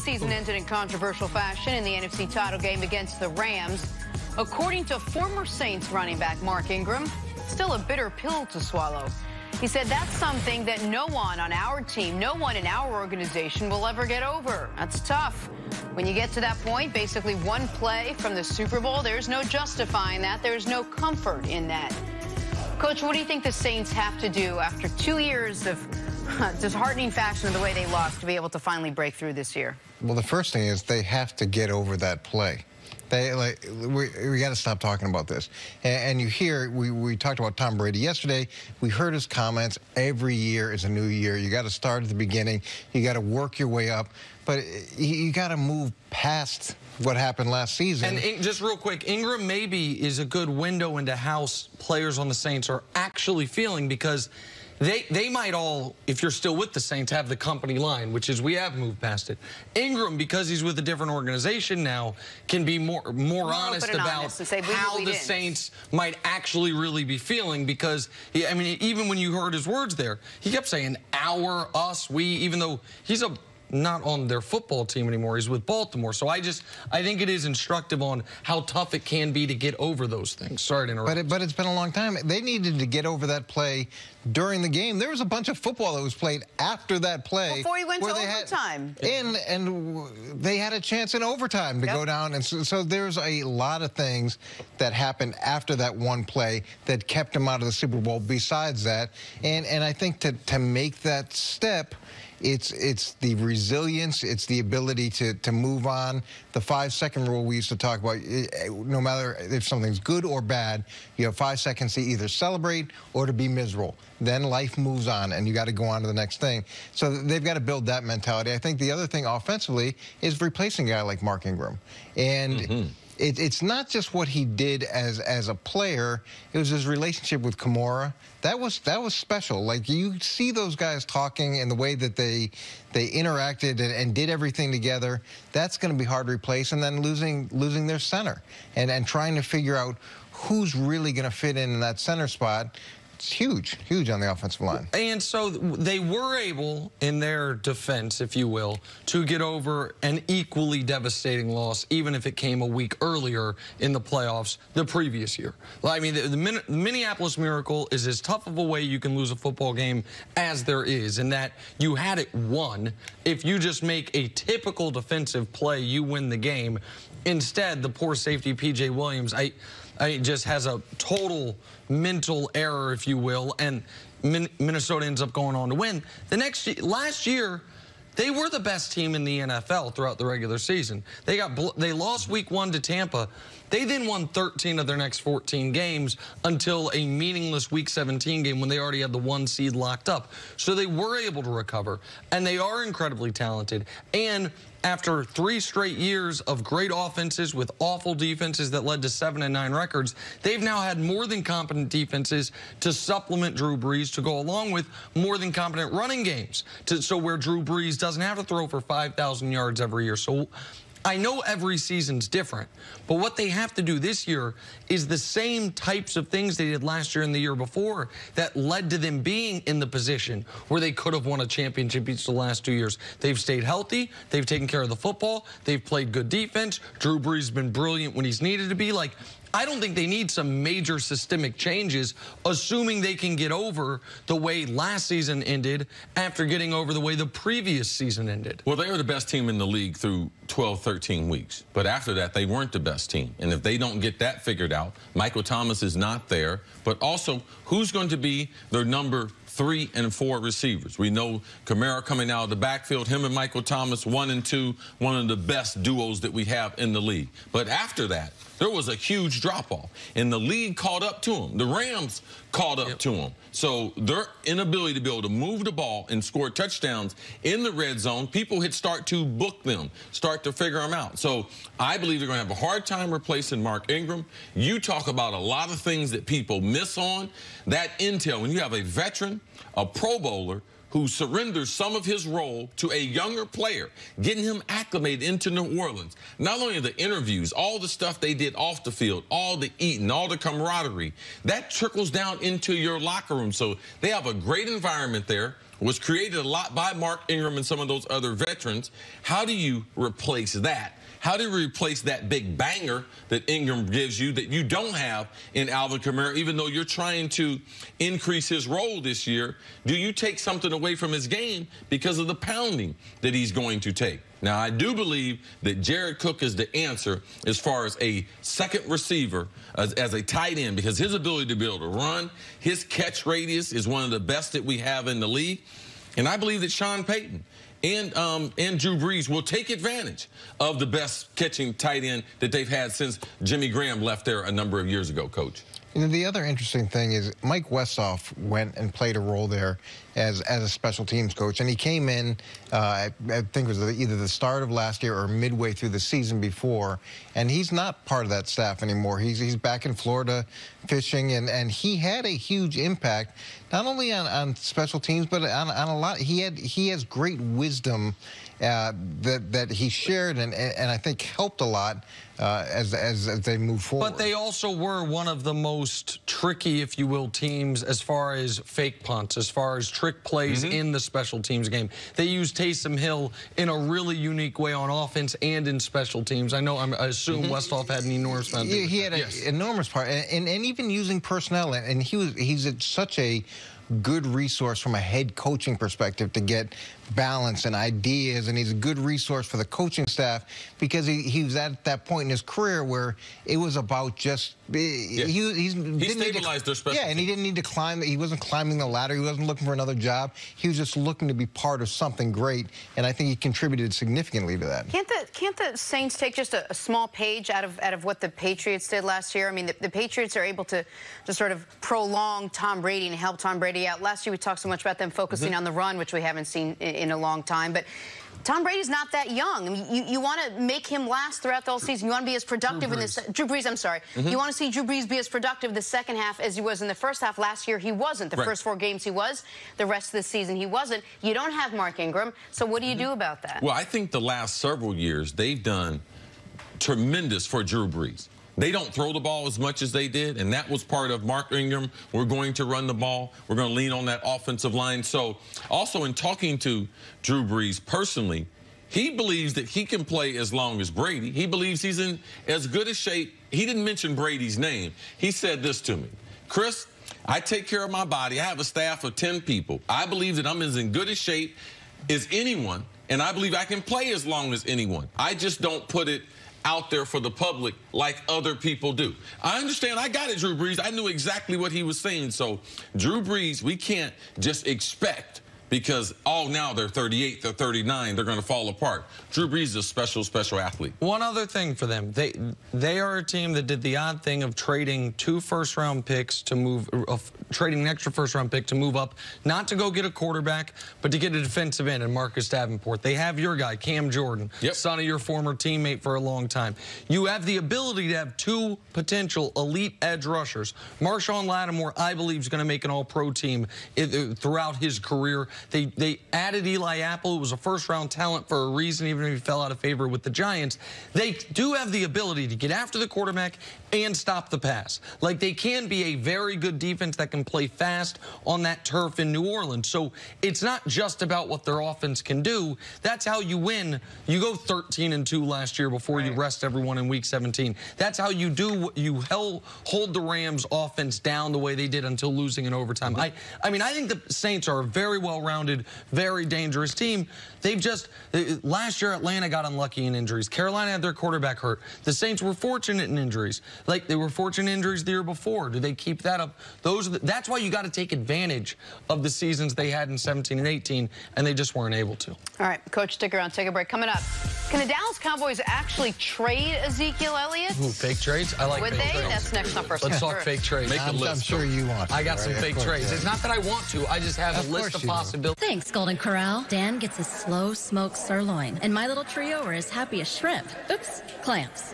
season ended in controversial fashion in the NFC title game against the Rams. According to former Saints running back Mark Ingram, still a bitter pill to swallow. He said that's something that no one on our team, no one in our organization will ever get over. That's tough. When you get to that point, basically one play from the Super Bowl, there's no justifying that. There's no comfort in that. Coach, what do you think the Saints have to do after 2 years of disheartening fashion of the way they lost to be able to finally break through this year? Well, the first thing is they have to get over that play. We got to stop talking about this. And you hear, we talked about Tom Brady yesterday. We heard his comments. Every year is a new year. You got to start at the beginning. You got to work your way up. But you got to move past what happened last season. And just real quick, Ingram maybe is a good window into how players on the Saints are actually feeling, because they might all, if you're still with the Saints, have the company line, which is we have moved past it. Ingram, because he's with a different organization now, can be more honest about how the Saints might actually really be feeling, because, I mean, even when you heard his words there, he kept saying our, us, we, even though he's not on their football team anymore. He's with Baltimore. So I think it is instructive on how tough it can be to get over those things. Sorry to interrupt. But it's been a long time. They needed to get over that play during the game. There was a bunch of football that was played after that play. Before he went to overtime. And they had a chance in overtime to go down. And so there's a lot of things that happened after that one play that kept him out of the Super Bowl besides that. And I think to make that step, it's the resilience, it's the ability to move on. The 5-second rule we used to talk about, no matter if something's good or bad, you have 5 seconds to either celebrate or to be miserable. Then life moves on, and you got to go on to the next thing. So they've got to build that mentality. I think the other thing offensively is replacing a guy like Mark Ingram. And it's not just what he did as a player. It was his relationship with Kamara. That was special. Like, you see those guys talking and the way that they interacted and did everything together. That's going to be hard to replace. And then losing their center and trying to figure out who's really going to fit in that center spot. It's huge on the offensive line. And so they were able, in their defense, if you will, to get over an equally devastating loss, even if it came a week earlier in the playoffs the previous year. I mean, the Minneapolis Miracle is as tough of a way you can lose a football game as there is, in that you had it won. If you just make a typical defensive play, you win the game. Instead, the poor safety, P.J. Williams, just has a total mental error, if you will, and Minnesota ends up going on to win. Last year, they were the best team in the NFL throughout the regular season. They lost week 1 to Tampa. They then won 13 of their next 14 games until a meaningless week 17 game when they already had the 1 seed locked up. So they were able to recover, and they are incredibly talented. And after 3 straight years of great offenses with awful defenses that led to 7-9 records, they've now had more than competent defenses to supplement Drew Brees, to go along with more than competent running games, so where Drew Brees doesn't have to throw for 5,000 yards every year. So I know every season's different, but what they have to do this year is the same types of things they did last year and the year before that led to them being in the position where they could have won a championship each of the last 2 years. They've stayed healthy. They've taken care of the football. They've played good defense. Drew Brees has been brilliant when he's needed to be. Like, I don't think they need some major systemic changes, assuming they can get over the way last season ended after getting over the way the previous season ended. Well, they were the best team in the league through 12, 13 weeks. But after that, they weren't the best team. And if they don't get that figured out, Michael Thomas is not there. But also, who's going to be their number 3 and 4 receivers? We know Kamara coming out of the backfield, him and Michael Thomas, 1 and 2, one of the best duos that we have in the league. But after that, there was a huge drop-off, and the league caught up to them. The Rams caught up to them. So their inability to be able to move the ball and score touchdowns in the red zone, people had start to book them, start to figure them out. So I believe they're going to have a hard time replacing Mark Ingram. You talk about a lot of things that people miss on. That intel, when you have a veteran, a Pro Bowler, who surrenders some of his role to a younger player, getting him acclimated into New Orleans. Not only the interviews, all the stuff they did off the field, all the eating, all the camaraderie, that trickles down into your locker room. So they have a great environment there. was created a lot by Mark Ingram and some of those other veterans. How do you replace that? How do you replace that big banger that Ingram gives you that you don't have in Alvin Kamara, even though you're trying to increase his role this year? Do you take something away from his game because of the pounding that he's going to take? Now, I do believe that Jared Cook is the answer as far as a second receiver, as a tight end, because his ability to be able to run, his catch radius is one of the best that we have in the league. And I believe that Sean Payton and Drew Brees will take advantage of the best catching tight end that they've had since Jimmy Graham left there a number of years ago, Coach. You know, the other interesting thing is Mike Westhoff went and played a role there as a special teams coach, and he came in, I think it was either the start of last year or midway through the season before, and he's not part of that staff anymore. He's back in Florida fishing, and he had a huge impact, not only on special teams, but on a lot. He has great wisdom that he shared and I think helped a lot as they move forward. But they also were one of the most tricky, if you will, teams as far as fake punts, as far as trick plays in the special teams game. They used Taysom Hill in a really unique way on offense and in special teams. I assume Westhoff had an enormous amount. He had an enormous part, and even using personnel, and he's such a good resource from a head coaching perspective to get balance and ideas, and he's a good resource for the coaching staff because he was at that point in his career where it was about just he stabilized their special and he didn't need to climb. He wasn't climbing the ladder. He wasn't looking for another job. He was just looking to be part of something great, and I think he contributed significantly to that. Can't the Saints take just a small page out of what the Patriots did last year? I mean, the Patriots are able to sort of prolong Tom Brady and help Tom Brady out. Last year we talked so much about them focusing on the run, which we haven't seen in a long time, but Tom Brady's not that young. I mean, you want to make him last throughout the whole season. You want to be as productive in this. Drew Brees, I'm sorry. You want to see Drew Brees be as productive the second half as he was in the first half. Last year, he wasn't. The first 4 games, he was. The rest of the season, he wasn't. You don't have Mark Ingram, so what do you do about that? Well, I think the last several years, they've done tremendous for Drew Brees. They don't throw the ball as much as they did, and that was part of Mark Ingram. We're going to run the ball. We're going to lean on that offensive line. So also in talking to Drew Brees personally, he believes that he can play as long as Brady. He believes he's in as good a shape. He didn't mention Brady's name. He said this to me: Chris, I take care of my body. I have a staff of 10 people. I believe that I'm as in good a shape as anyone, and I believe I can play as long as anyone. I just don't put it out there for the public like other people do. I understand. I got it, Drew Brees. I knew exactly what he was saying. So, Drew Brees, we can't just expect because, now they're 38, they're 39, they're going to fall apart. Drew Brees is a special, special athlete. One other thing for them, they are a team that did the odd thing of trading 2 first-round picks to move, trading an extra first-round pick to move up, not to go get a quarterback, but to get a defensive end in Marcus Davenport. They have your guy, Cam Jordan, son of your former teammate for a long time. You have the ability to have 2 potential elite edge rushers. Marshawn Lattimore, I believe, is going to make an all-pro team throughout his career. They added Eli Apple, who was a first-round talent for a reason, even if he fell out of favor with the Giants. They do have the ability to get after the quarterback and stop the pass. Like, they can be a very good defense that can play fast on that turf in New Orleans. So it's not just about what their offense can do. That's how you win. You go 13-2 last year before you rest everyone in Week 17. That's how you do. You hold the Rams' offense down the way they did until losing in overtime. I mean, I think the Saints are a very well-rounded, very dangerous team. They've just, last year Atlanta got unlucky in injuries. Carolina had their quarterback hurt. The Saints were fortunate in injuries. Like, they were fortunate in injuries the year before. Do they keep that up? That's why you got to take advantage of the seasons they had in 17 and 18, and they just weren't able to. All right, Coach, stick around. Take a break. Coming up, can the Dallas Cowboys actually trade Ezekiel Elliott? Ooh, fake trades? I like fake trades. Would they? That's next on First. Let's talk fake trades. Make a list. I'm sure you want to. I got some fake trades. It's not that I want to. I just have a list of possibilities. Thanks, Golden Corral. Dan gets his slow smoked sirloin, and my little trio are as happy as shrimp. Oops, clams.